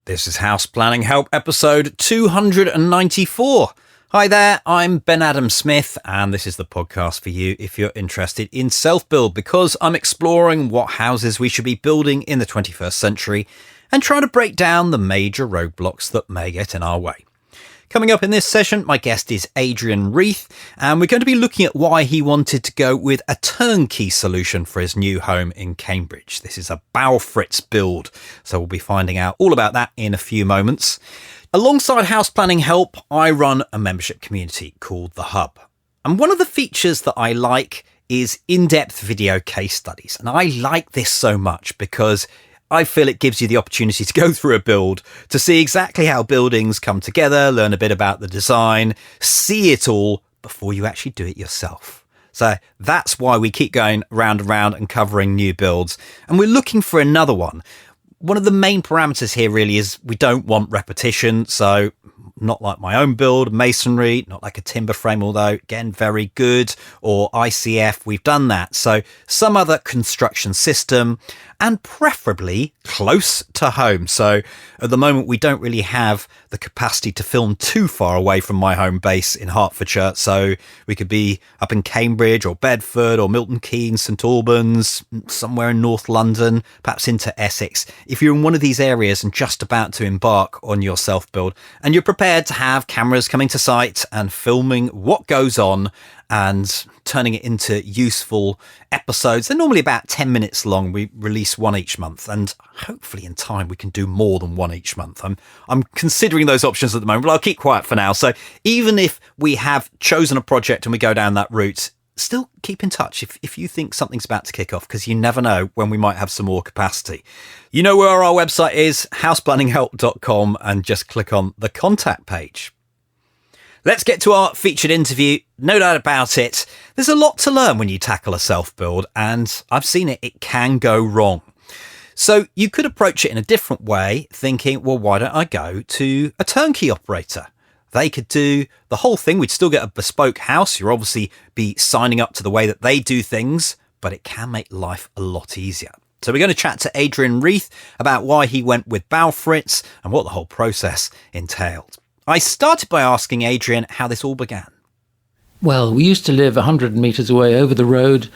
This is House Planning Help episode 294. Hi there, I'm Ben Adam Smith, and this is the podcast for you if you're interested in self-build, because I'm exploring what houses we should be building in the 21st century and trying to break down the major roadblocks that may get in our way. Coming up in this session, my guest is Adrian Reith, and we're going to be looking at why he wanted to go with a turnkey solution for his new home in Cambridge. This is a Baufritz build, so we'll be finding out all about that in a few moments. Alongside House Planning Help, I run a membership community called The Hub. And one of the features that I like is in-depth video case studies. And I like this so much because I feel it gives you the opportunity to go through a build, to see exactly how buildings come together, learn a bit about the design, see it all before you actually do it yourself. So that's why we keep going round and round and covering new builds. And we're looking for another one. One of the main parameters here really is we don't want repetition. So not like my own build, masonry, not like a timber frame, although again, very good, or ICF, we've done that. So some other construction system, and preferably close to home. So at the moment, we don't really have the capacity to film too far away from my home base in Hertfordshire. So we could be up in Cambridge or Bedford or Milton Keynes, St Albans, somewhere in North London, perhaps into Essex. If you're in one of these areas and just about to embark on your self-build, and you're prepared to have cameras coming to site and filming what goes on and turning it into useful episodes. They're normally about 10 minutes long. We release one each month, and hopefully in time we can do more than one each month. I'm considering those options at the moment, but I'll keep quiet for now. So even if we have chosen a project and we go down that route, still keep in touch if you think something's about to kick off, because you never know when we might have some more capacity. You know where our website is, houseplanninghelp.com, and just click on the contact page. Let's get to our featured interview. No doubt about it, there's a lot to learn when you tackle a self-build, and I've seen it can go wrong. So you could approach it in a different way, thinking, well, why don't I go to a turnkey operator? They could do the whole thing. We'd still get a bespoke house. You'll obviously be signing up to the way that they do things, but it can make life a lot easier. So we're going to chat to Adrian Reith about why he went with Baufritz and what the whole process entailed. I started by asking Adrian how this all began. Well, we used to live 100 metres away over the road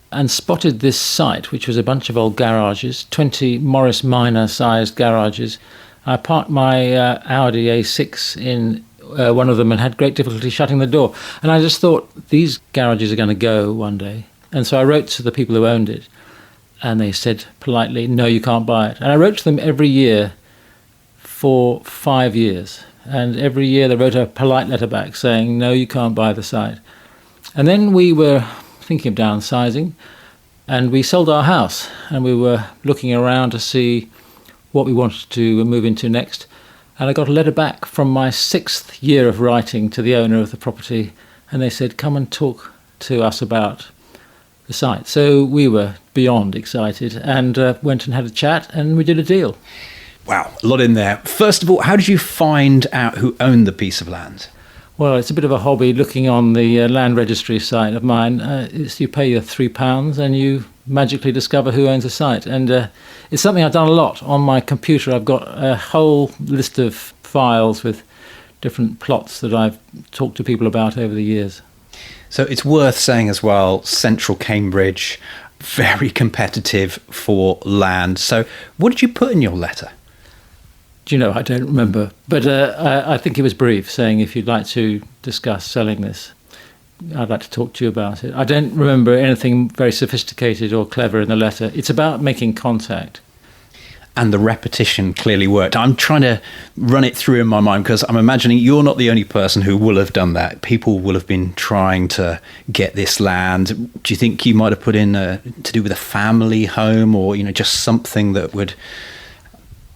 and spotted this site, which was a bunch of old garages, 20 Morris Minor-sized garages. I parked my Audi A6 in one of them and had great difficulty shutting the door. And I just thought, these garages are going to go one day. And so I wrote to the people who owned it, and they said politely, no, you can't buy it. And I wrote to them every year for 5 years. And every year they wrote a polite letter back saying, no, you can't buy the site. And then we were thinking of downsizing, and we sold our house, and we were looking around to see what we wanted to move into next. And I got a letter back from my 6th year of writing to the owner of the property, and they said, come and talk to us about the site. So we were beyond excited and went and had a chat, and we did a deal. Wow, a lot in there. First of all, how did you find out who owned the piece of land? Well, it's a bit of a hobby looking on the land registry site of mine. You pay your £3 and you magically discover who owns the site. And it's something I've done a lot on my computer. I've got a whole list of files with different plots that I've talked to people about over the years. So it's worth saying as well, central Cambridge, very competitive for land. So what did you put in your letter? Do you know, I don't remember, but I think it was brief, saying if you'd like to discuss selling this, I'd like to talk to you about it. I don't remember anything very sophisticated or clever in the letter. It's about making contact. And the repetition clearly worked. I'm trying to run it through in my mind because I'm imagining you're not the only person who will have done that. People will have been trying to get this land. Do you think you might have put in to do with a family home, or just something that would...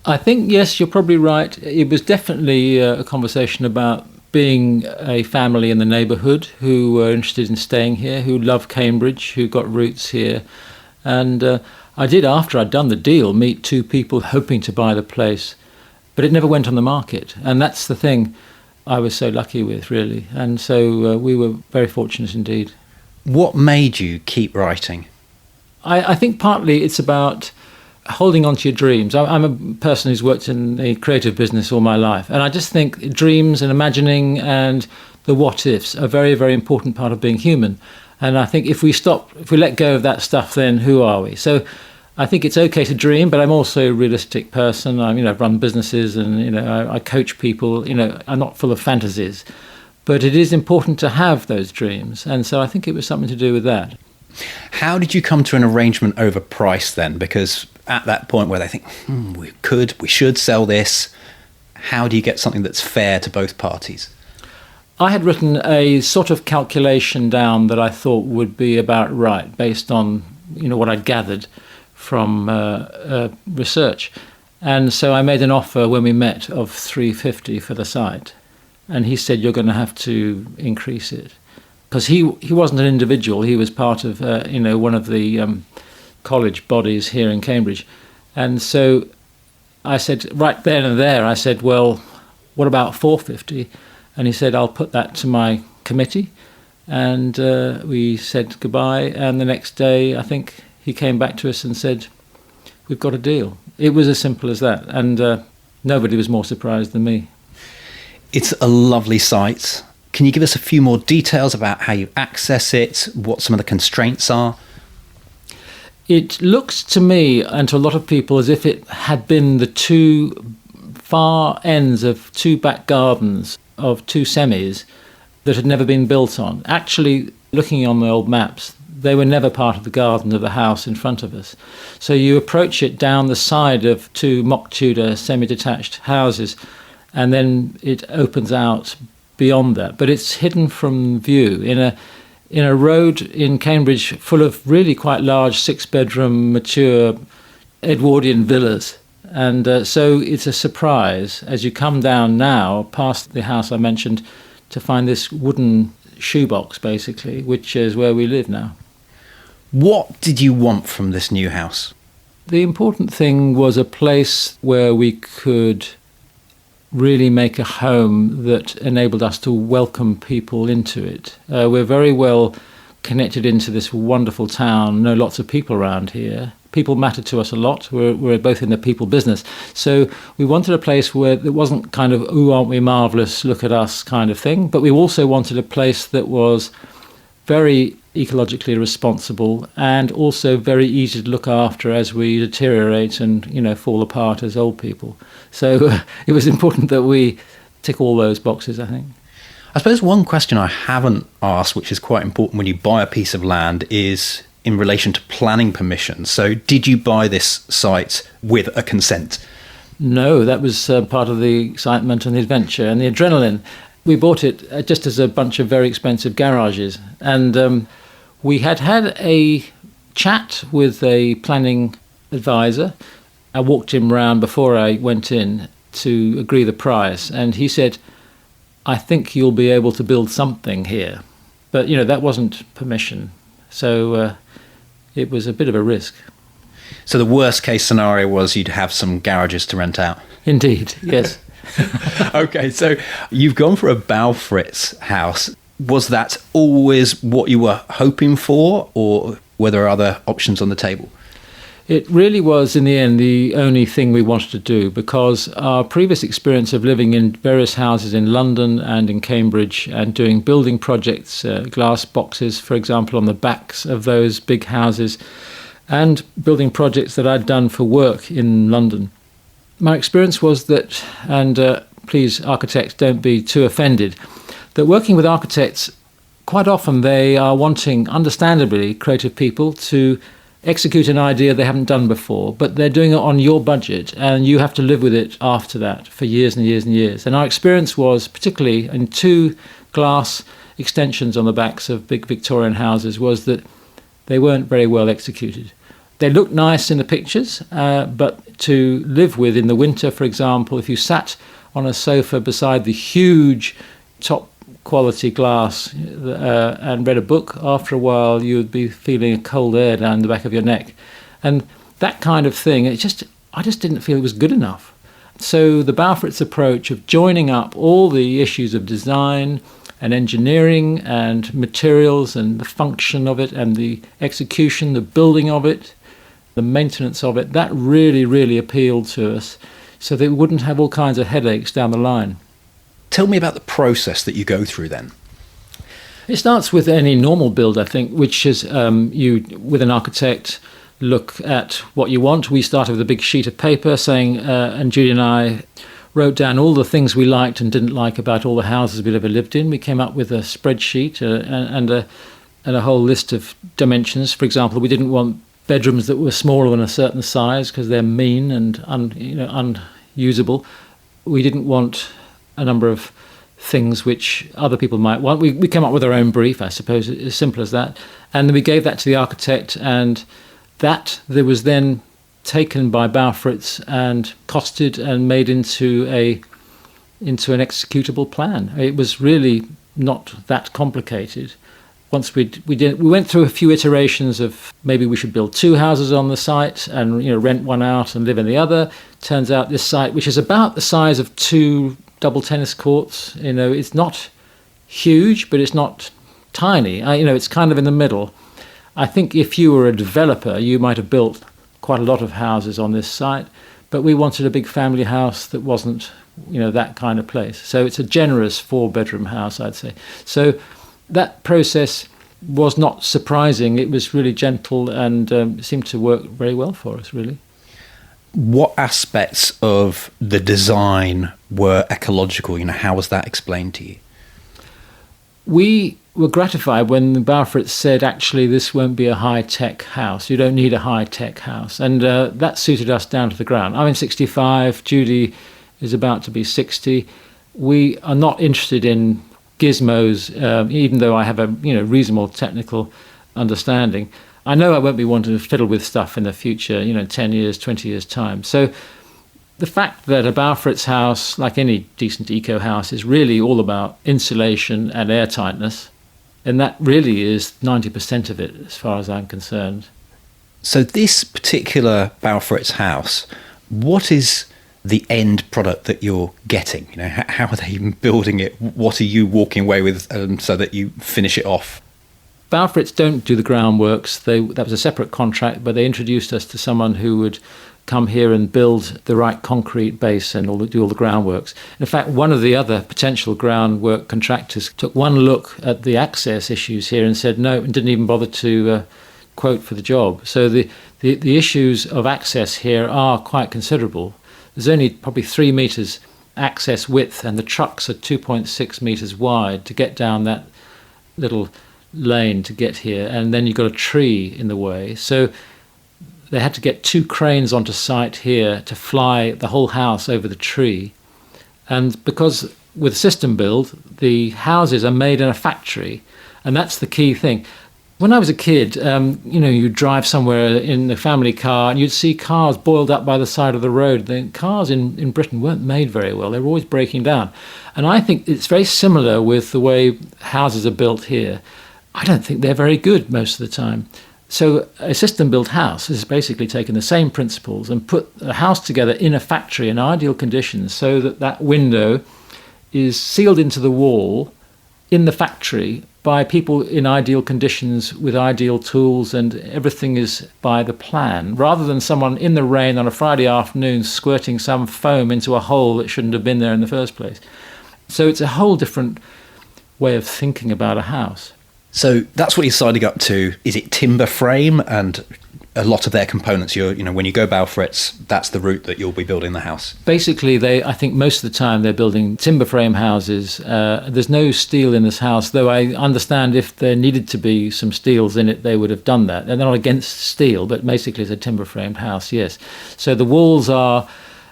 I think, yes, you're probably right. It was definitely a conversation about being a family in the neighbourhood who were interested in staying here, who love Cambridge, who got roots here. And I did, after I'd done the deal, meet 2 people hoping to buy the place, but it never went on the market. And that's the thing I was so lucky with, really. And so we were very fortunate indeed. What made you keep writing? I think partly it's about holding on to your dreams. I'm a person who's worked in the creative business all my life, and I just think dreams and imagining and the what ifs are a very, very important part of being human. And I think if we let go of that stuff, then who are we? So I think it's okay to dream, but I'm also a realistic person. I've run businesses, and I coach people. I'm not full of fantasies, but it is important to have those dreams, and so I think it was something to do with that. How did you come to an arrangement over price then? Because at that point where they think, we should sell this, how do you get something that's fair to both parties? I had written a sort of calculation down that I thought would be about right, based on what I'd gathered from research. And so I made an offer when we met of $350 for the site. And he said, you're going to have to increase it. Because he wasn't an individual, he was part of one of the college bodies here in Cambridge. And so I said, right then and there, I said, well, what about $450? And he said, I'll put that to my committee. And we said goodbye. And the next day, I think he came back to us and said, we've got a deal. It was as simple as that. And nobody was more surprised than me. It's a lovely site. Can you give us a few more details about how you access it, what some of the constraints are? It looks to me and to a lot of people as if it had been the two far ends of two back gardens of two semis that had never been built on. Actually, looking on the old maps, they were never part of the garden of the house in front of us. So you approach it down the side of two mock Tudor semi-detached houses, and then it opens out beyond that. But it's hidden from view in a road in Cambridge full of really quite large 6-bedroom mature Edwardian villas. And so it's a surprise as you come down now past the house I mentioned to find this wooden shoebox, basically, which is where we live now. What did you want from this new house? The important thing was a place where we could really make a home that enabled us to welcome people into it. We're very well connected into this wonderful town, know lots of people around here. People matter to us a lot. We're both in the people business. So we wanted a place where it wasn't kind of, ooh, aren't we marvellous, look at us kind of thing. But we also wanted a place that was very ecologically responsible and also very easy to look after as we deteriorate and, fall apart as old people. So it was important that we tick all those boxes, I think. I suppose one question I haven't asked, which is quite important when you buy a piece of land, is in relation to planning permission. So did you buy this site with a consent? No, that was part of the excitement and the adventure and the adrenaline. We bought it just as a bunch of very expensive garages. And we had a chat with a planning advisor. I walked him round before I went in to agree the price. And he said, I think you'll be able to build something here. But, that wasn't permission. So it was a bit of a risk. So the worst case scenario was you'd have some garages to rent out? Indeed, yes. Okay, so you've gone for a Baufritz house. Was that always what you were hoping for, or were there other options on the table? It really was, in the end, the only thing we wanted to do, because our previous experience of living in various houses in London and in Cambridge and doing building projects, glass boxes, for example, on the backs of those big houses, and building projects that I'd done for work in London. My experience was that, and please, architects, don't be too offended, that working with architects, quite often they are wanting, understandably, creative people to execute an idea they haven't done before, but they're doing it on your budget, and you have to live with it after that for years and years and years. And our experience was, particularly in two glass extensions on the backs of big Victorian houses, was that they weren't very well executed. They looked nice in the pictures, but to live with in the winter, for example, if you sat on a sofa beside the huge top quality glass and read a book, after a while you would be feeling a cold air down the back of your neck. And that kind of thing, I just didn't feel it was good enough. So the Baufritz approach of joining up all the issues of design and engineering and materials and the function of it and the execution, the building of it, the maintenance of it, that really, really appealed to us, so that we wouldn't have all kinds of headaches down the line. Tell me about the process that you go through then. It starts with any normal build, I think, which is you, with an architect, look at what you want. We started with a big sheet of paper saying, and Judy and I wrote down all the things we liked and didn't like about all the houses we'd ever lived in. We came up with a spreadsheet and a whole list of dimensions. For example, we didn't want bedrooms that were smaller than a certain size because they're mean and unusable. We didn't want a number of things which other people might want. We came up with our own brief, I suppose, as simple as that. And then we gave that to the architect, and that there was then taken by Baufritz and costed and made into an executable plan. It was really not that complicated. Once we went through a few iterations of maybe we should build 2 houses on the site and rent one out and live in the other. Turns out this site, which is about the size of 2 double tennis courts, it's not huge, but it's not tiny. It's kind of in the middle. I think if you were a developer, you might have built quite a lot of houses on this site, but we wanted a big family house that wasn't, that kind of place. So it's a generous 4-bedroom house, I'd say. So that process was not surprising. It was really gentle and seemed to work very well for us, really. What aspects of the design were ecological? How was that explained to you? We were gratified when Baufritz said, actually, this won't be a high-tech house. You don't need a high-tech house. And that suited us down to the ground. I'm 65. Judy is about to be 60. We are not interested in gizmos, even though I have a reasonable technical understanding. I know I won't be wanting to fiddle with stuff in the future, 10 years, 20 years' time. So the fact that a Baufritz house, like any decent eco house, is really all about insulation and airtightness, and that really is 90% of it as far as I'm concerned. So this particular Baufritz house, what is the end product that you're getting? How are they even building it? What are you walking away with so that you finish it off? Baufritz don't do the groundworks. That was a separate contract, but they introduced us to someone who would come here and build the right concrete base and do all the groundworks. In fact, one of the other potential groundwork contractors took one look at the access issues here and said no, and didn't even bother to quote for the job. So the issues of access here are quite considerable. There's only probably 3 meters access width, and the trucks are 2.6 meters wide to get down that little lane to get here, and then you've got a tree in the way. So they had to get 2 cranes onto site here to fly the whole house over the tree. And because with system build, the houses are made in a factory, and that's the key thing. When I was a kid, you'd drive somewhere in the family car and you'd see cars boiled up by the side of the road. The cars in Britain weren't made very well. They were always breaking down. And I think it's very similar with the way houses are built here. I don't think they're very good most of the time. So a system-built house has basically taken the same principles and put a house together in a factory in ideal conditions so that that window is sealed into the wall in the factory by people in ideal conditions with ideal tools, and everything is by the plan, rather than someone in the rain on a Friday afternoon squirting some foam into a hole that shouldn't have been there in the first place. So it's a whole different way of thinking about a house. So that's what you're signing up to. Is it timber frame and a lot of their components? When you go Baufritz, that's the route that you'll be building the house. Basically, I think most of the time they're building timber frame houses. There's no steel in this house, though I understand if there needed to be some steels in it, they would have done that. And they're not against steel, but basically it's a timber framed house, yes. So the walls are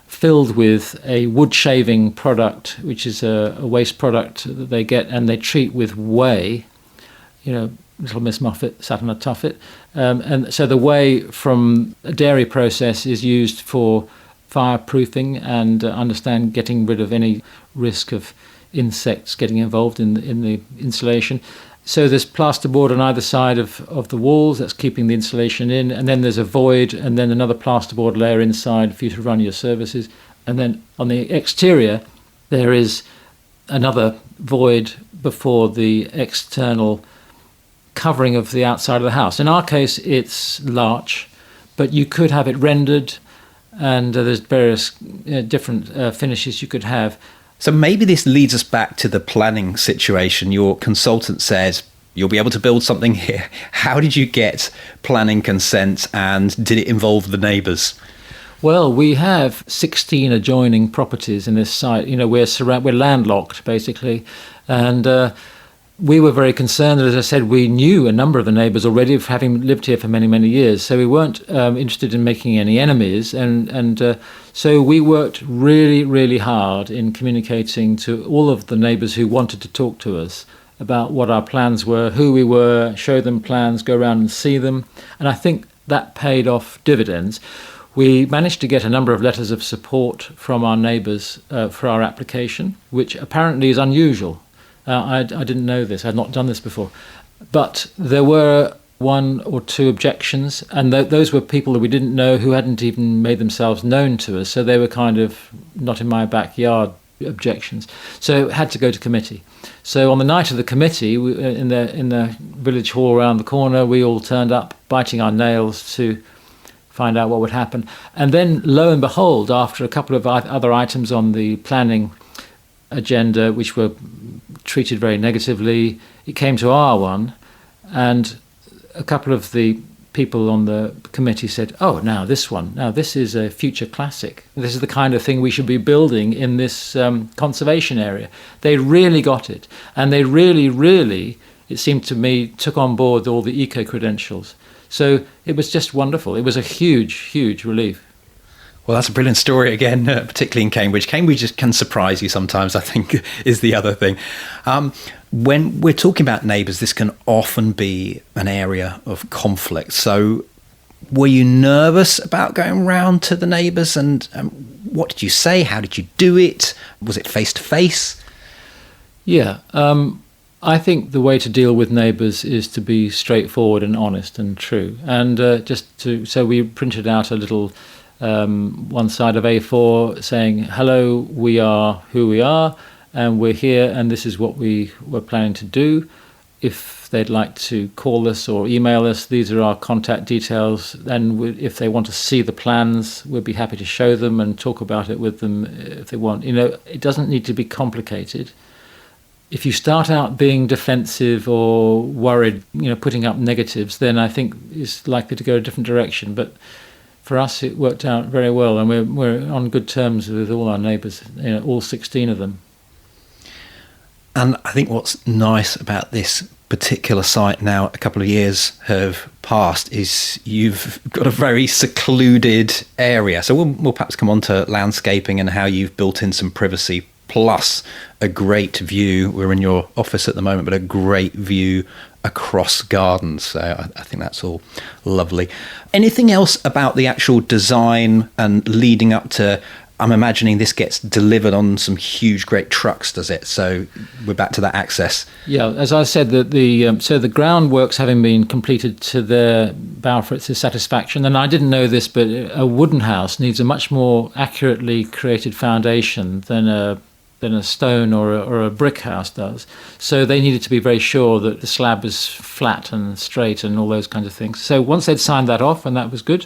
filled with a wood shaving product, which is a waste product that they get, and they treat with whey. Little Miss Muffet sat on a tuffet. And so the whey from a dairy process is used for fireproofing and understand getting rid of any risk of insects getting involved in the insulation. So there's plasterboard on either side of the walls that's keeping the insulation in, and then there's a void and then another plasterboard layer inside for you to run your services. And then on the exterior there is another void before the external covering of the outside of the house. In our case, it's larch, but you could have it rendered, and there's various different finishes you could have. So maybe this leads us back to the planning situation. Your consultant says you'll be able to build something here. How did you get planning consent, and did it involve the neighbours? Well, we have 16 adjoining properties in this site. We're landlocked, basically. And we were very concerned that, as I said, we knew a number of the neighbours already, having lived here for many, many years. So we weren't interested in making any enemies. And so we worked really, really hard in communicating to all of the neighbours who wanted to talk to us about what our plans were, who we were, show them plans, go around and see them. And I think that paid off dividends. We managed to get a number of letters of support from our neighbours for our application, which apparently is unusual. I didn't know this. I'd not done this before. But there were one or two objections, and those were people that we didn't know who hadn't even made themselves known to us. So they were kind of not in my backyard objections. So it had to go to committee. So on the night of the committee, in the village hall around the corner, we all turned up, biting our nails to find out what would happen. And then, lo and behold, after a couple of other items on the planning agenda, which were treated very negatively, it came to our one, and a couple of the people on the committee said, now this is a future classic. This is the kind of thing we should be building in this conservation area. They really got it. And they really, really, it seemed to me, took on board all the eco-credentials. So it was just wonderful. It was a huge, huge relief. Well, that's a brilliant story again, particularly in Cambridge. Cambridge can surprise you sometimes, I think, is the other thing. When we're talking about neighbours, this can often be an area of conflict. So were you nervous about going round to the neighbours, and what did you say? How did you do it? Was it face-to-face? Yeah. I think the way to deal with neighbours is to be straightforward and honest and true. And so we printed out a little one side of A4 saying, hello, we are who we are, and we're here, and this is what we were planning to do. If they'd like to call us or email us, these are our contact details. And if they want to see the plans, we'd be happy to show them and talk about it with them if they want. It doesn't need to be complicated. If you start out being defensive or worried, putting up negatives, then I think it's likely to go a different direction. But for us, it worked out very well, and we're on good terms with all our neighbours, all 16 of them. And I think what's nice about this particular site now, a couple of years have passed, is you've got a very secluded area. So we'll perhaps come on to landscaping and how you've built in some privacy, plus a great view. We're in your office at the moment, but a great view across gardens. So I think that's all lovely. Anything else about the actual design and leading up to, I'm imagining this gets delivered on some huge, great trucks, does it? So we're back to that access. Yeah, as I said, the groundworks having been completed to the Baufritz's satisfaction, and I didn't know this, but a wooden house needs a much more accurately created foundation than a stone or a brick house does. So they needed to be very sure that the slab was flat and straight and all those kinds of things. So once they'd signed that off, and that was good,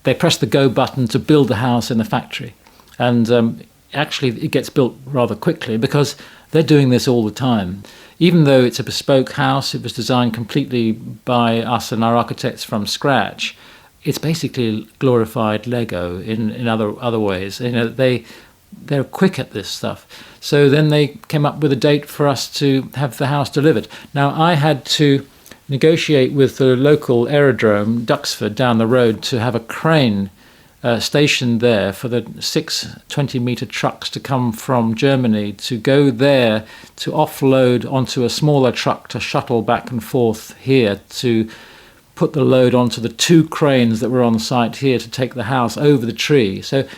they pressed the go button to build the house in the factory. And actually, it gets built rather quickly because they're doing this all the time. Even though it's a bespoke house, it was designed completely by us and our architects from scratch. It's basically glorified Lego in other ways. They're quick at this stuff. So then they came up with a date for us to have the house delivered. Now, I had to negotiate with the local aerodrome, Duxford, down the road, to have a crane stationed there for the 6 20-metre trucks to come from Germany to go there to offload onto a smaller truck to shuttle back and forth here to put the load onto the 2 cranes that were on site here to take the house over the tree. So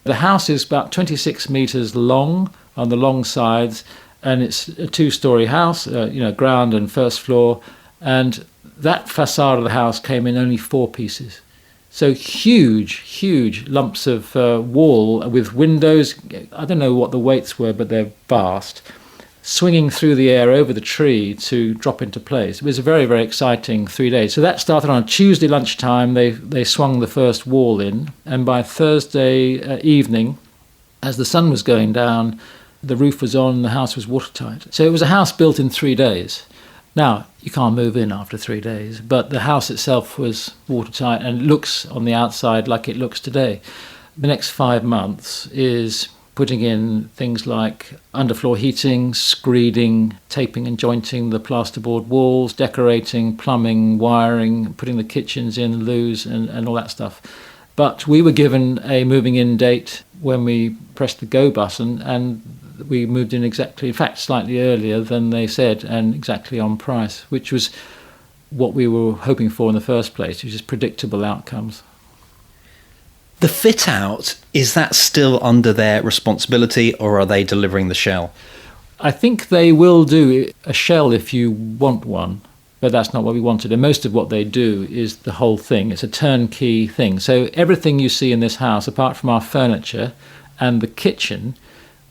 the house is about 26 metres long on the long sides, and it's a 2-storey house, ground and first floor, and that facade of the house came in only 4 pieces. So huge lumps of wall with windows. I don't know what the weights were, but they're vast. swinging through the air over the tree to drop into place. It was a very, very exciting 3 days. So that started on a Tuesday lunchtime. They swung the first wall in, and by Thursday evening, as the sun was going down, the roof was on, the house was watertight. So it was a house built in 3 days. Now, you can't move in after 3 days, but the house itself was watertight and looks on the outside like it looks today. The next 5 months is putting in things like underfloor heating, screeding, taping and jointing the plasterboard walls, decorating, plumbing, wiring, putting the kitchens in, loos and all that stuff. But we were given a moving in date when we pressed the go button, and we moved in exactly, in fact, slightly earlier than they said, and exactly on price, which was what we were hoping for in the first place, which is predictable outcomes. The fit out, is that still under their responsibility, or are they delivering the shell? I think they will do a shell if you want one, but that's not what we wanted. And most of what they do is the whole thing. It's a turnkey thing. So everything you see in this house, apart from our furniture and the kitchen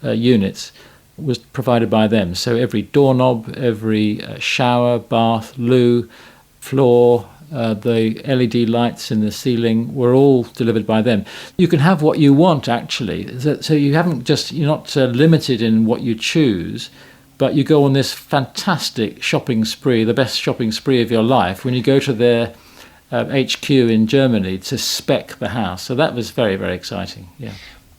units, was provided by them. So every doorknob, every shower, bath, loo, floor, the LED lights in the ceiling were all delivered by them. You can have what you want, actually. So you're not limited in what you choose, but you go on this fantastic shopping spree, the best shopping spree of your life, when you go to their HQ in Germany to spec the house. So that was very, very exciting. Yeah.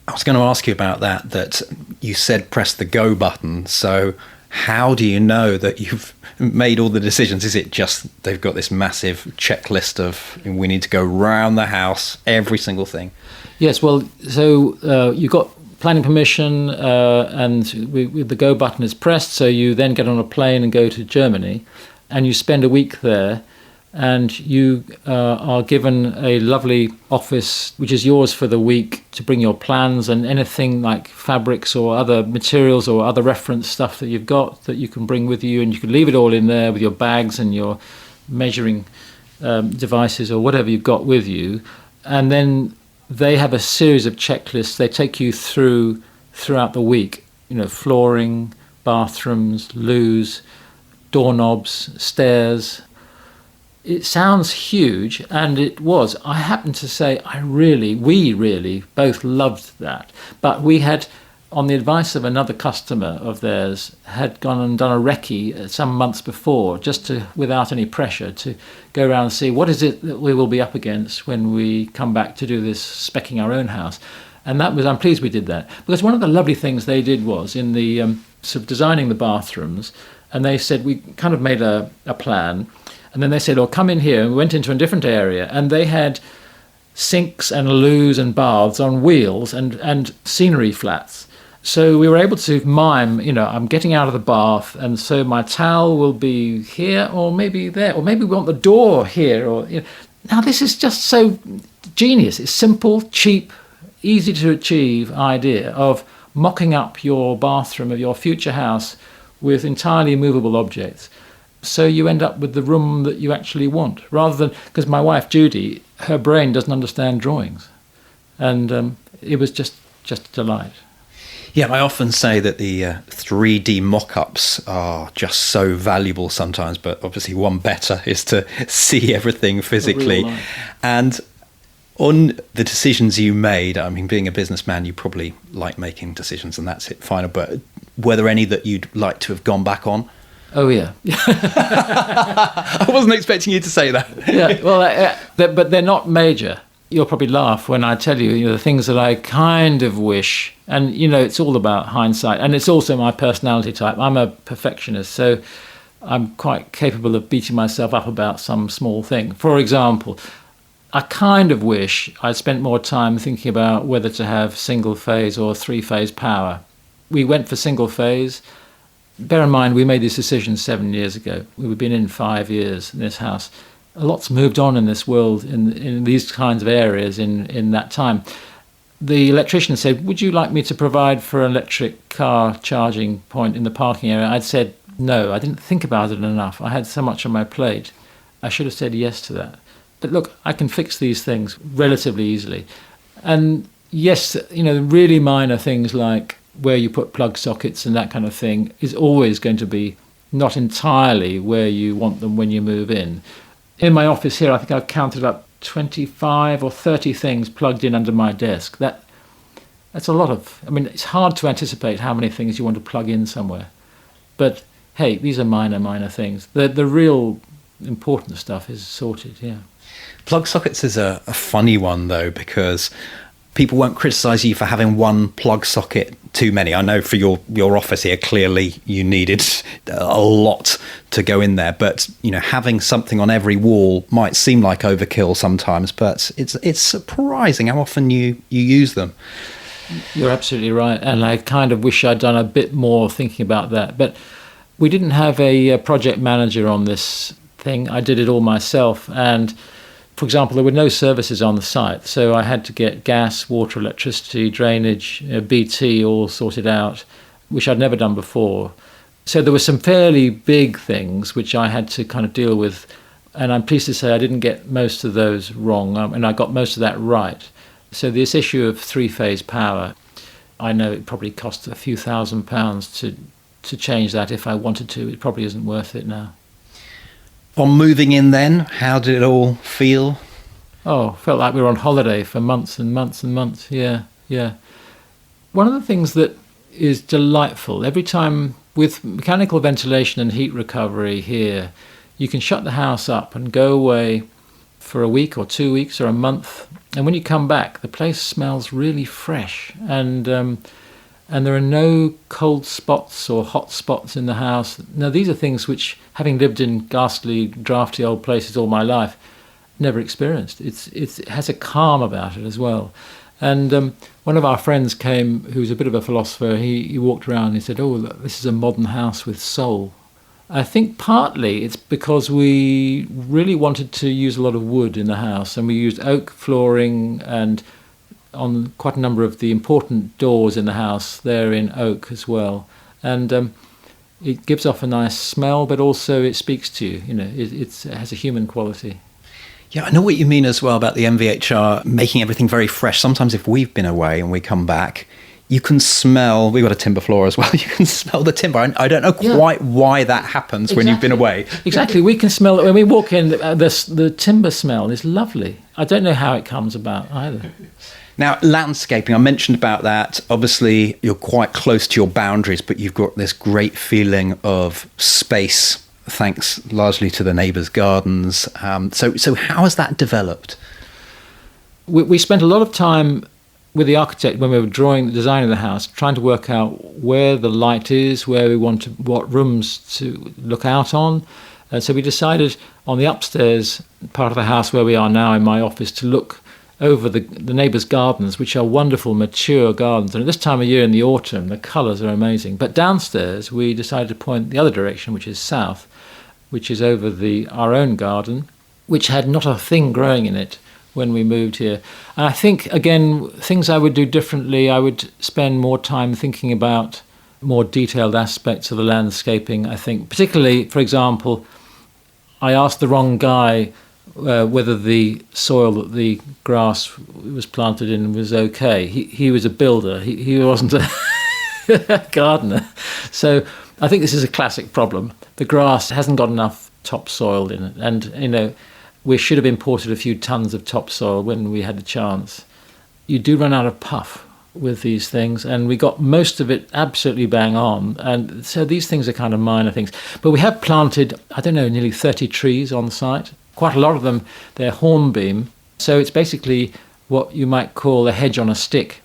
I was going to ask you about that you said press the go button. So how do you know that you've made all the decisions? Is it just they've got this massive checklist of we need to go round the house, every single thing? Yes, well, so you got planning permission and the go button is pressed, so you then get on a plane and go to Germany, and you spend a week there, and you are given a lovely office which is yours for the week to bring your plans and anything like fabrics or other materials or other reference stuff that you've got that you can bring with you, and you can leave it all in there with your bags and your measuring devices or whatever you've got with you. And then they have a series of checklists they take you throughout the week, flooring, bathrooms, loos, doorknobs, stairs. It sounds huge, and it was. I happen to say we really both loved that. But we had, on the advice of another customer of theirs, had gone and done a recce some months before, just to, without any pressure, to go around and see what is it that we will be up against when we come back to do this specking our own house. And I'm pleased we did that. Because one of the lovely things they did was, in the sort of designing the bathrooms, and they said, we kind of made a plan. And then they said, come in here. And we went into a different area, and they had sinks and loos and baths on wheels and scenery flats. So we were able to mime, I'm getting out of the bath, and so my towel will be here or maybe there, or maybe we want the door here. Now, this is just so genius. It's simple, cheap, easy to achieve idea of mocking up your bathroom of your future house with entirely movable objects. So you end up with the room that you actually want, rather than, because my wife Judy, her brain doesn't understand drawings, and it was just a delight. Yeah, I often say that the 3D mock-ups are just so valuable sometimes, but obviously one better is to see everything physically. And on the decisions you made, I mean, being a businessman, you probably like making decisions, and that's it, final. But were there any that you'd like to have gone back on? Oh, yeah. I wasn't expecting you to say that. Yeah, well, but they're not major. You'll probably laugh when I tell you, the things that I kind of wish, and, it's all about hindsight, and it's also my personality type. I'm a perfectionist, so I'm quite capable of beating myself up about some small thing. For example, I kind of wish I'd spent more time thinking about whether to have single-phase or three-phase power. We went for single-phase. Bear in mind, we made this decision 7 years ago. We've been in 5 years in this house. A lot's moved on in this world, in these kinds of areas in that time. The electrician said, would you like me to provide for an electric car charging point in the parking area? I'd said, no, I didn't think about it enough. I had so much on my plate. I should have said yes to that. But look, I can fix these things relatively easily. And yes, really minor things like where you put plug sockets and that kind of thing is always going to be not entirely where you want them when you move in. In my office here, I think I've counted up 25 or 30 things plugged in under my desk. That's a lot of... I mean, it's hard to anticipate how many things you want to plug in somewhere. But, hey, these are minor things. The real important stuff is sorted, yeah. Plug sockets is a funny one, though, because people won't criticise you for having one plug socket too many. I know for your office here, clearly you needed a lot to go in there. But, having something on every wall might seem like overkill sometimes, but it's surprising how often you use them. You're absolutely right. And I kind of wish I'd done a bit more thinking about that. But we didn't have a project manager on this thing. I did it all myself. And for example, there were no services on the site, so I had to get gas, water, electricity, drainage, BT all sorted out, which I'd never done before. So there were some fairly big things which I had to kind of deal with, and I'm pleased to say I didn't get most of those wrong, and I got most of that right. So this issue of three-phase power, I know it probably cost a few £1,000s to change that if I wanted to. It probably isn't worth it now. On moving in then, how did it all feel? Oh, felt like we were on holiday for months and months and months, yeah. One of the things that is delightful, every time with mechanical ventilation and heat recovery here, you can shut the house up and go away for a week or 2 weeks or a month, and when you come back, the place smells really fresh, and there are no cold spots or hot spots in the house. Now, these are things which, having lived in ghastly, drafty old places all my life, never experienced. It has a calm about it as well. And one of our friends came, who's a bit of a philosopher. He walked around and he said, "Oh, look, this is a modern house with soul." I think partly it's because we really wanted to use a lot of wood in the house, and we used oak flooring, and on quite a number of the important doors in the house, they're in oak as well. And it gives off a nice smell, but also it speaks to you. It has a human quality. Yeah, I know what you mean as well about the MVHR making everything very fresh. Sometimes if we've been away and we come back, you can smell, we've got a timber floor as well, you can smell the timber. I don't know quite why that happens when you've been away. Exactly, we can smell it. When we walk in, the timber smell is lovely. I don't know how it comes about either. Now, landscaping, I mentioned about that. Obviously, you're quite close to your boundaries, but you've got this great feeling of space, thanks largely to the neighbours' gardens. So how has that developed? We spent a lot of time with the architect when we were designing the house, trying to work out where the light is, what rooms to look out on. And so we decided on the upstairs part of the house where we are now in my office to look over the neighbours' gardens, which are wonderful, mature gardens. And at this time of year in the autumn, the colours are amazing. But downstairs, we decided to point the other direction, which is south, which is over our own garden, which had not a thing growing in it when we moved here. And I think, again, things I would do differently, I would spend more time thinking about more detailed aspects of the landscaping, I think. Particularly, for example, I asked the wrong guy whether the soil that the grass was planted in was okay. He was a builder. He wasn't a gardener. So I think this is a classic problem. The grass hasn't got enough topsoil in it. And, we should have imported a few tons of topsoil when we had the chance. You do run out of puff with these things, and we got most of it absolutely bang on. And so these things are kind of minor things. But we have planted, nearly 30 trees on the site. Quite a lot of them, they're hornbeam. So it's basically what you might call a hedge on a stick.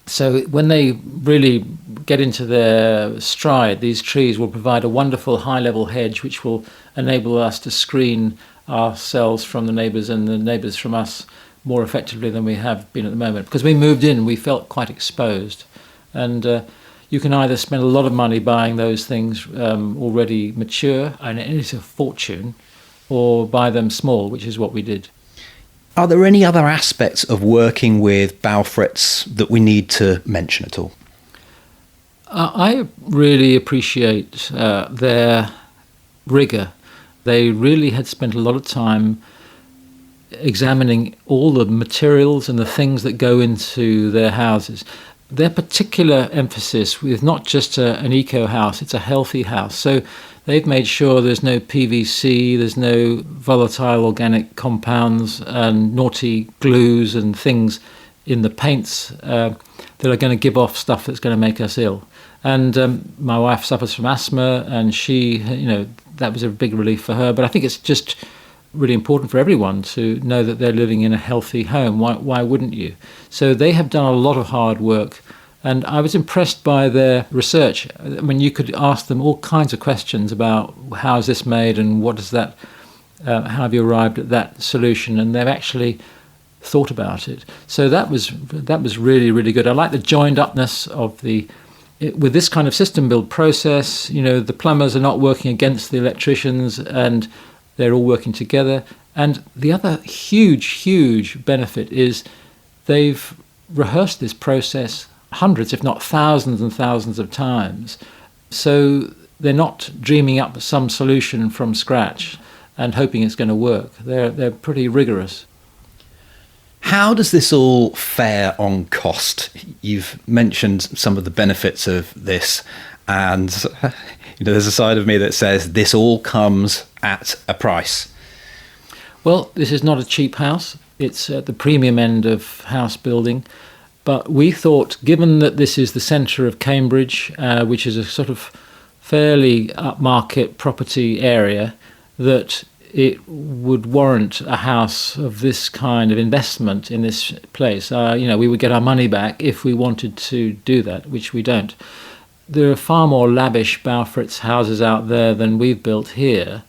So when they really get into their stride, these trees will provide a wonderful high-level hedge which will enable us to screen ourselves from the neighbours and the neighbours from us more effectively than we have been at the moment. Because we moved in, we felt quite exposed. And you can either spend a lot of money buying those things already mature, and it is a fortune, or buy them small, which is what we did. Are there any other aspects of working with Baufritz that we need to mention at all? I really appreciate their rigour. They really had spent a lot of time examining all the materials and the things that go into their houses. their particular emphasis with not just an eco house, it's a healthy house. So they've made sure there's no PVC, there's no volatile organic compounds and naughty glues and things in the paints that are going to give off stuff that's going to make us ill. And my wife suffers from asthma, and she, that was a big relief for her. But I think it's just really important for everyone to know that they're living in a healthy home. Why wouldn't you? So they have done a lot of hard work, and I was impressed by their research. I mean, you could ask them all kinds of questions about how is this made and what does that, how have you arrived at that solution, and they've actually thought about it. So that was really, really good. I like the joined upness of with this kind of system build process. The plumbers are not working against the electricians, and they're all working together. And the other huge benefit is they've rehearsed this process hundreds, if not thousands and thousands of times. So they're not dreaming up some solution from scratch and hoping it's going to work. They're pretty rigorous. How does this all fare on cost? You've mentioned some of the benefits of this, and there's a side of me that says this all comes at a price. Well, this is not a cheap house. It's at the premium end of house building. But we thought, given that this is the centre of Cambridge, which is a sort of fairly upmarket property area, that it would warrant a house of this kind of investment in this place. We would get our money back if we wanted to do that, which we don't. There are far more lavish Baufritz houses out there than we've built here,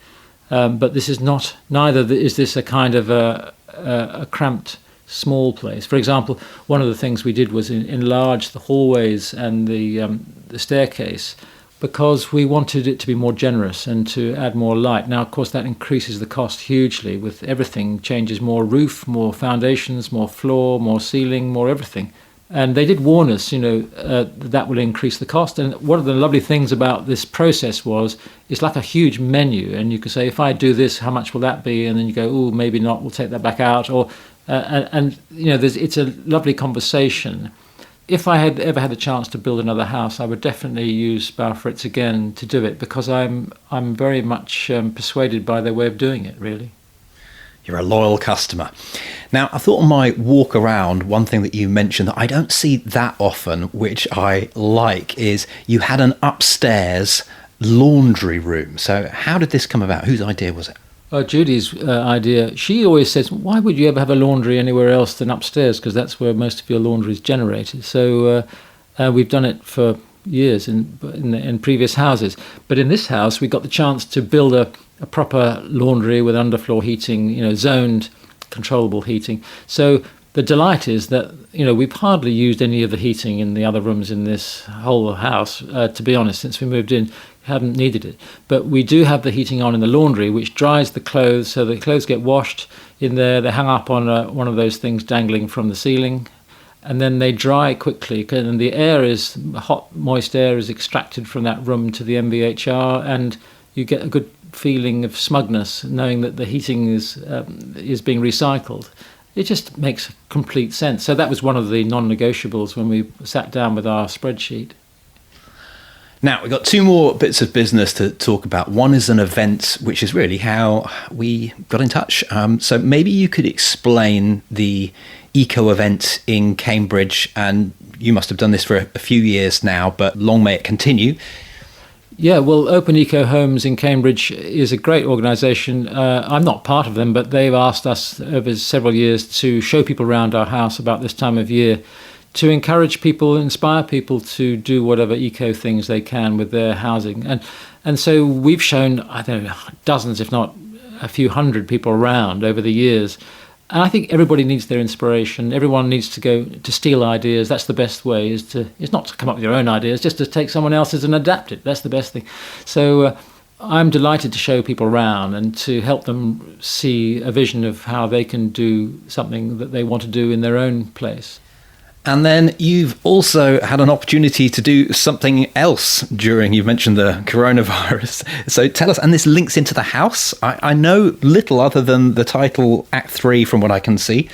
but this is not. Neither is this a kind of a cramped, small place. For example, one of the things we did was enlarge the hallways and the staircase, because we wanted it to be more generous and to add more light. Now, of course, that increases the cost hugely. With everything changes, more roof, more foundations, more floor, more ceiling, more everything. And they did warn us, that will increase the cost. And one of the lovely things about this process was it's like a huge menu. And you can say, if I do this, how much will that be? And then you go, oh, maybe not, we'll take that back out. Or it's a lovely conversation. If I had ever had a chance to build another house, I would definitely use Baufritz again to do it, because I'm very much persuaded by their way of doing it, really. You're a loyal customer. Now, I thought on my walk around, one thing that you mentioned that I don't see that often, which I like, is you had an upstairs laundry room. So how did this come about? Whose idea was it? Judy's idea. She always says, why would you ever have a laundry anywhere else than upstairs? Because that's where most of your laundry is generated. So we've done it for years in previous houses. But in this house, we got the chance to build a proper laundry with underfloor heating, zoned, controllable heating. So the delight is that, we've hardly used any of the heating in the other rooms in this whole house, to be honest, since we moved in. Haven't needed it, but we do have the heating on in the laundry, which dries the clothes, so the clothes get washed in there. They hang up on one of those things dangling from the ceiling, and then they dry quickly, and the hot moist air is extracted from that room to the MVHR, and you get a good feeling of smugness knowing that the heating is being recycled. It just makes complete sense. So that was one of the non-negotiables when we sat down with our spreadsheet. Now, we've got two more bits of business to talk about. One is an event, which is really how we got in touch. So maybe you could explain the eco event in Cambridge, and you must have done this for a few years now, but long may it continue. Yeah, well, Open Eco Homes in Cambridge is a great organisation. I'm not part of them, but they've asked us over several years to show people around our house about this time of year, to encourage people, inspire people to do whatever eco things they can with their housing. And so we've shown, I don't know, dozens, if not a few hundred people around over the years. And I think everybody needs their inspiration. Everyone needs to go to steal ideas. That's the best way, is not to come up with your own ideas, just to take someone else's and adapt it. That's the best thing. So I'm delighted to show people around and to help them see a vision of how they can do something that they want to do in their own place. And then you've also had an opportunity to do something else during, you've mentioned the coronavirus. So tell us, and this links into the house. I know little other than the title Act 3 from what I can see.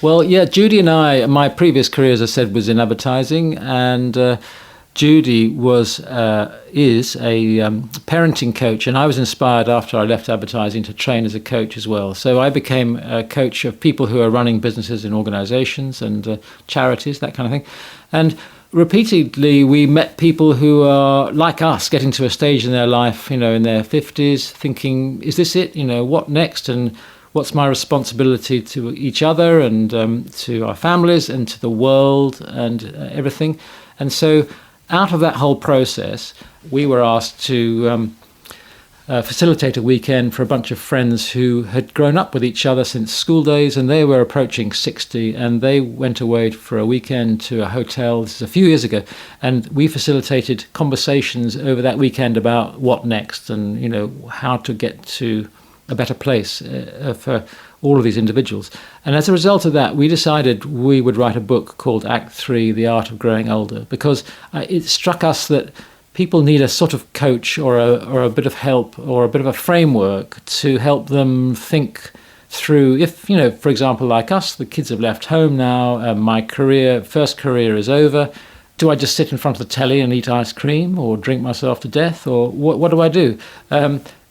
Well, yeah, Judy and I, my previous career, as I said, was in advertising, and Judy is a parenting coach, and I was inspired after I left advertising to train as a coach as well. So I became a coach of people who are running businesses in organizations and charities, that kind of thing. And repeatedly, we met people who are like us, getting to a stage in their life, in their 50s, thinking, is this it? What next? And what's my responsibility to each other and to our families and to the world and everything? And so out of that whole process, we were asked to facilitate a weekend for a bunch of friends who had grown up with each other since school days, and they were approaching 60, and they went away for a weekend to a hotel. This is a few years ago, and we facilitated conversations over that weekend about what next and, how to get to a better place for all of these individuals. And as a result of that, we decided we would write a book called Act 3, The Art of Growing Older, because it struck us that people need a sort of coach or a bit of help or a bit of a framework to help them think through. If, for example, like us, the kids have left home now, my first career is over. Do I just sit in front of the telly and eat ice cream or drink myself to death, or what do I do?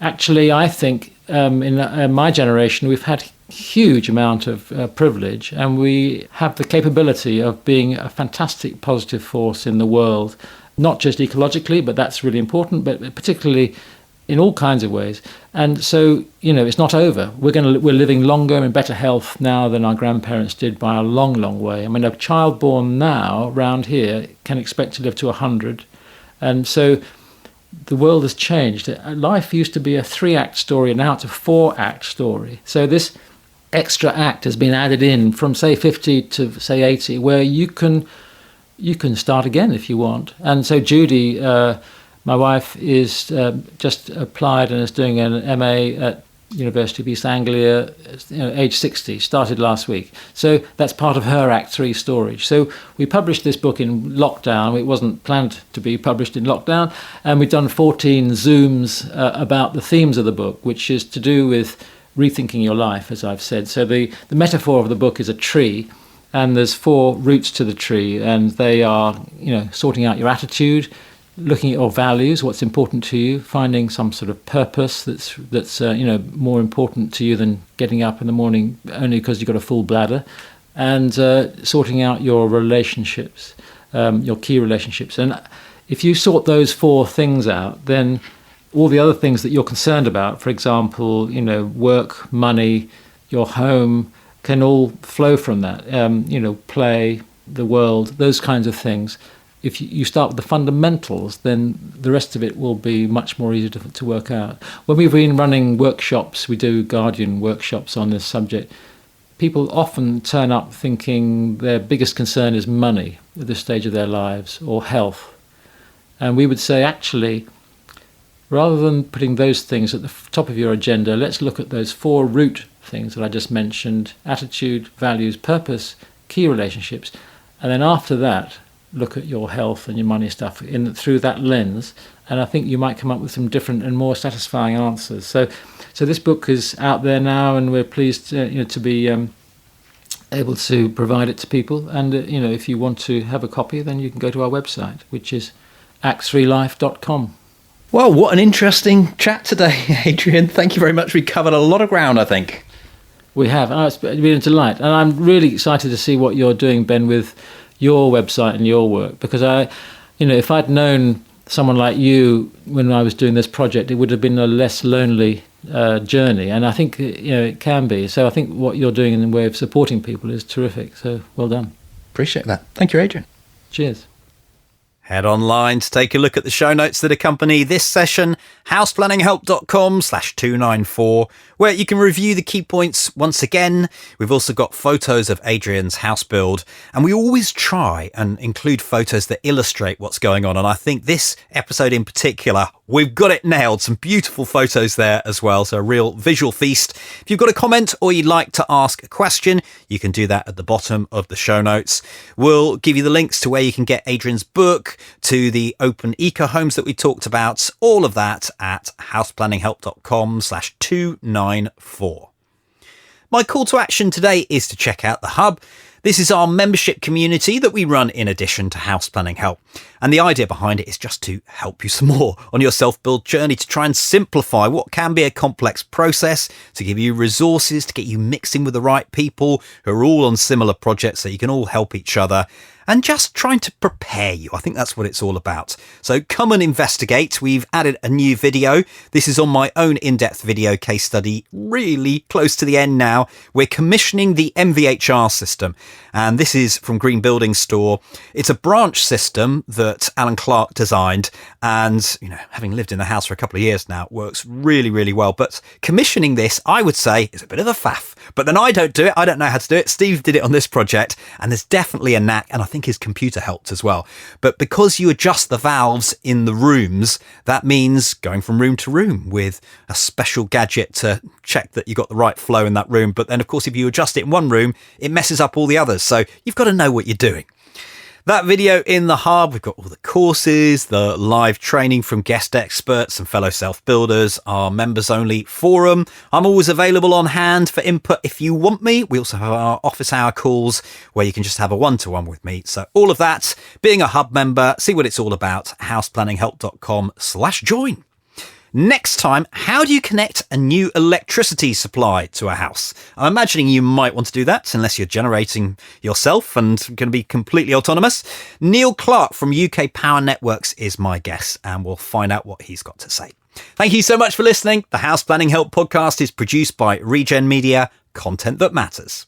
Actually, I think in my generation, we've had huge amount of privilege, and we have the capability of being a fantastic positive force in the world, not just ecologically, but that's really important, but particularly in all kinds of ways. And so, it's not over. We're living longer in better health now than our grandparents did by a long, long way. I mean, a child born now around here can expect to live to 100. And so the world has changed. Life used to be a 3-act story, and now it's a 4-act story. So this extra act has been added in from, say, 50 to, say, 80, where you can start again if you want. And so Judy, my wife, is just applied and is doing an MA at University of East Anglia, age 60, started last week. So that's part of her Act 3 story. So we published this book in lockdown. It wasn't planned to be published in lockdown. And we've done 14 Zooms about the themes of the book, which is to do with rethinking your life, as I've said. So the metaphor of the book is a tree, and there's 4 roots to the tree, and they are, sorting out your attitude, looking at your values, what's important to you, finding some sort of purpose that's more important to you than getting up in the morning only because you've got a full bladder, and sorting out your relationships, your key relationships. And if you sort those 4 things out, then all the other things that you're concerned about, for example, work, money, your home, can all flow from that. Play, the world, those kinds of things. If you start with the fundamentals, then the rest of it will be much more easy to work out. When we've been running workshops, we do Guardian workshops on this subject, people often turn up thinking their biggest concern is money at this stage of their lives, or health. And we would say, actually, rather than putting those things at the top of your agenda, let's look at those 4 root things that I just mentioned: attitude, values, purpose, key relationships. And then after that, look at your health and your money stuff through that lens. And I think you might come up with some different and more satisfying answers. So this book is out there now, and we're pleased to be able to provide it to people. And if you want to have a copy, then you can go to our website, which is act3life.com. Well, what an interesting chat today, Adrian. Thank you very much. We covered a lot of ground, I think. We have. It's been a delight. And I'm really excited to see what you're doing, Ben, with your website and your work, because if I'd known someone like you when I was doing this project, it would have been a less lonely journey. And I think, it can be. So I think what you're doing in the way of supporting people is terrific. So well done. Appreciate that. Thank you, Adrian. Cheers. Head online to take a look at the show notes that accompany this session, houseplanninghelp.com/294, where you can review the key points once again. We've also got photos of Adrian's house build, and we always try and include photos that illustrate what's going on. And I think this episode in particular, we've got it nailed. Some beautiful photos there as well. So a real visual feast. If you've got a comment or you'd like to ask a question, you can do that at the bottom of the show notes. We'll give you the links to where you can get Adrian's book, to the open eco homes that we talked about, all of that at houseplanninghelp.com/294. My call to action today is to check out the Hub. This is our membership community that we run in addition to House Planning Help. And the idea behind it is just to help you some more on your self-build journey, to try and simplify what can be a complex process, to give you resources, to get you mixing with the right people who are all on similar projects so you can all help each other. And just trying to prepare you. I think that's what it's all about. So come and investigate. We've added a new video. This is on my own in-depth video case study, really close to the end now. We're commissioning the MVHR system. And this is from Green Building Store. It's a branch system that Alan Clark designed. And, having lived in the house for a couple of years now, it works really, really well. But commissioning this, I would say, is a bit of a faff. But then I don't do it. I don't know how to do it. Steve did it on this project. And there's definitely a knack. And I think his computer helped as well. But because you adjust the valves in the rooms, that means going from room to room with a special gadget to check that you got the right flow in that room. But then, of course, if you adjust it in one room, it messes up all the others. So you've got to know what you're doing. That video in the Hub, we've got all the courses, the live training from guest experts and fellow self-builders, our members-only forum. I'm always available on hand for input if you want me. We also have our office hour calls where you can just have a one-to-one with me. So all of that, being a Hub member, see what it's all about, houseplanninghelp.com/join. Next time, how do you connect a new electricity supply to a house? I'm imagining you might want to do that unless you're generating yourself and going to be completely autonomous. Neil Clark from UK Power Networks is my guest, and we'll find out what he's got to say. Thank you so much for listening. The House Planning Help podcast is produced by Regen Media, content that matters.